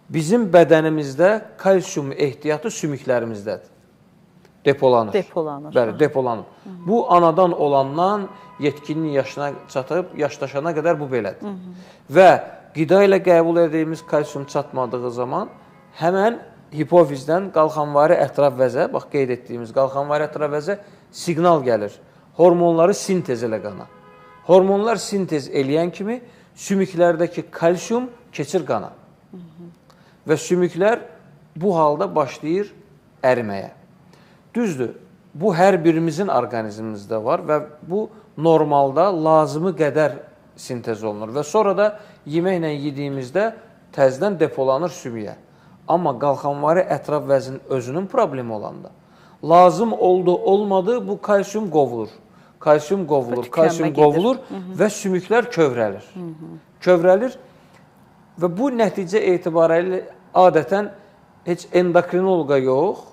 Bizim bədənimizdə kalsium ehtiyatı sümüklərimizdədir. Depolanır. Depolanır. Bəli, depolanır. Bu anadan olandan yetkinlik yaşına çatıb, yaşlaşana qədər bu belədir. Və qida ilə qəbul edildiyimiz kalsium çatmadığı zaman həmən hipofizdən qalxanvari ətraf vəzə, bax qeyd etdiyimiz qalxanvari ətraf vəzə siqnal gəlir. Hormonları sintez elə qana. Hormonlar sintez eləyən kimi sümüklərdəki kalsium keçir qana. Və sümüklər bu halda başlayır əriməyə. Düzdür, bu hər birimizin orqanizmimizdə var və bu normalda lazımı qədər sintez olunur və sonra da yeməklə yediyimizdə təzədən depolanır sümüyə. Amma qalxanvari ətraf vəzin özünün problemi olanda lazım oldu, olmadı, bu kalsium qovulur. Kalsium qovulur, kalsium qovulur və sümüklər kövrəlir. Kövrəlir və bu nəticə etibarilə adətən heç endokrinoloqa yox,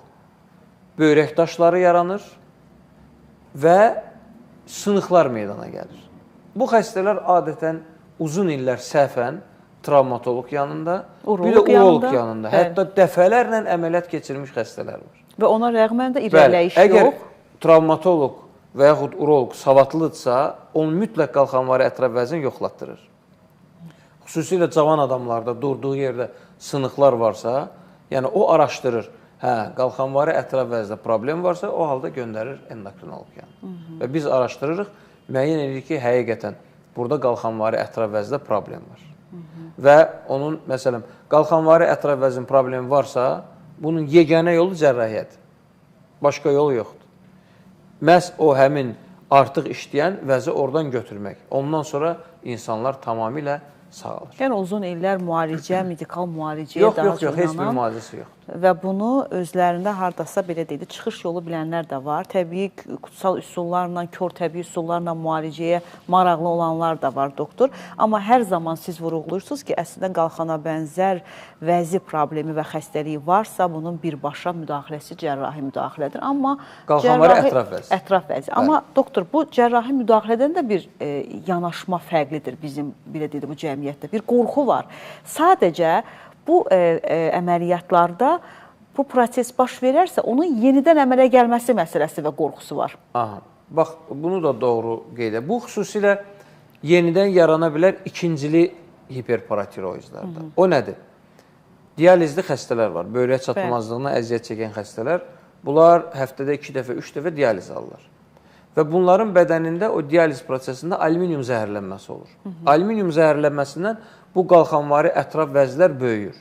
böyrək daşları yaranır və sınıqlar meydana gəlir. Bu xəstələr adətən uzun illər səhvən travmatoloq yanında, bir də uroloq yanında, hətta dəfələrlə əməliyyat keçirmiş xəstələr var. Və ona rəğmən də irəliləyiş yox. Əgər travmatoloq və yaxud uroloq savadlıdırsa, onu mütləq qalxanvari ətraf vəzin yoxlatdırır. Xüsusilə cavan adamlarda durduğu yerdə sınıqlar varsa, yəni o araşdırır. Qalxanvari ətraf vəzdə problem varsa, o halda göndərir endokrinoloq yanına. Və biz araşdırırıq, müəyyən edirik ki, həqiqətən burada qalxanvari ətraf vəzdə problem var. Və onun, məsələn, qalxanvari ətraf vəzin problemi varsa, bunun yeganə yolu cərrahiyyədir. Başqa yolu yoxdur. Məhz o həmin artıq işləyən vəzi oradan götürmək. Ondan sonra insanlar tamamilə sağalır. Yəni uzun illər müalicə, medikal müalicəyə daha çox yox, heç bir müalicəsi yoxdur. Və bunu özlərində hardasa belə deyil, çıxış yolu bilənlər də var. Təbii kutsal üsullarla, kör təbii üsullarla müalicəyə maraqlı olanlar da var, doktor. Amma hər zaman siz vurğuluyursunuz ki, əslində qalxana bənzər vəzi problemi və xəstəliyi varsa, bunun birbaşa müdaxiləsi cərrahi müdaxilədir. Amma qalxanvari ətraf vəzi. Ətraf vəzi. Amma doktor, bu cərrahi müdaxilədən də bir yanaşma fərqlidir bizim, belə deyil, bu cəmiyyətdə. Bir qorxu var. Sadəcə bu əməliyyatlarda bu proses baş verərsə, onun yenidən əmələ gəlməsi məsələsi və qorxusu var. Aha, bax, bunu da doğru qeyd edir. Bu xüsusilə yenidən yarana bilər ikincili hiperparatiroidlərdə. O nədir? Dializli xəstələr var, böyrək çatmazlığına əziyyət çəkən xəstələr. Bunlar həftədə 2 dəfə, 3 dəfə dializ alırlar. Və bunların bədənində o dializ prosesində alüminium zəhərlənməsi olur. Alüminium zəhərlənməsindən bu qalxanvari ətraf vəzlər böyüyür.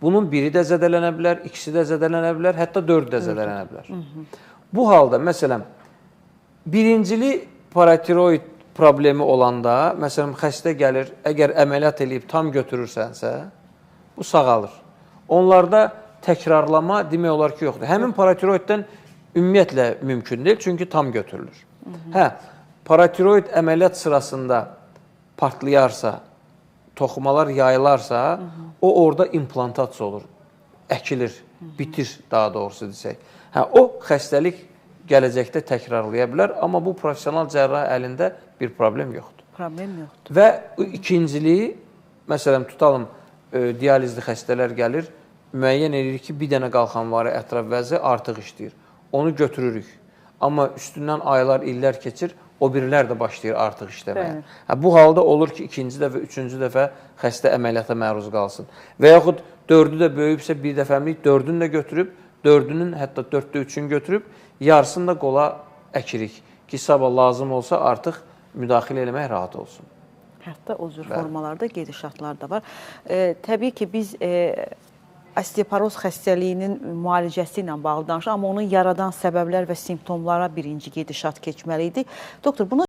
Bunun biri də zədələnə bilər, ikisi də zədələnə bilər, hətta 4 də zədələnə bilər. Bu halda, məsələn, birincili paratiroid problemi olanda, məsələn, xəstə gəlir, əgər əməliyyat edib tam götürürsənsə, bu sağalır. Onlarda təkrarlama demək olar ki, yoxdur. Həmin paratiroiddən ümumiyyətlə mümkün deyil, çünki tam götürülür. Paratiroid əməliyyat sırasında partlayarsa, toxumalar yayılarsa, o orada implantasiya olur, əkilir, bitir daha doğrusu desək. O xəstəlik gələcəkdə təkrarlaya bilər, amma bu profesional cərrah əlində bir problem yoxdur. Problem yoxdur. Və ikinciliyi, məsələn, tutalım, dializli xəstələr gəlir, müəyyən edirik ki, bir dənə qalxanvari ətraf vəzi artıq işləyir. Onu götürürük. Amma üstündən aylar, illər keçir, o birilər də başlayır artıq işləməyə. Bu halda olur ki, ikinci dəfə, üçüncü dəfə xəstə əməliyyata məruz qalsın. Və yaxud 4-ü də böyübsə, bir dəfəmlik 4-ünü də götürüb, 4-ünün, hətta 4-də 3-ünü götürüb, yarısını da qola əkirik ki, sabah lazım olsa artıq müdaxilə eləmək rahat olsun. Hətta o cür formalarda gedişatlar da var. Təbii ki, biz osteoporoz xəstəliyinin müalicəsi ilə bağlı danışırıq, amma onun yaradan səbəblər və simptomlara birinci gedişat keçməli idi. Doktor, bunu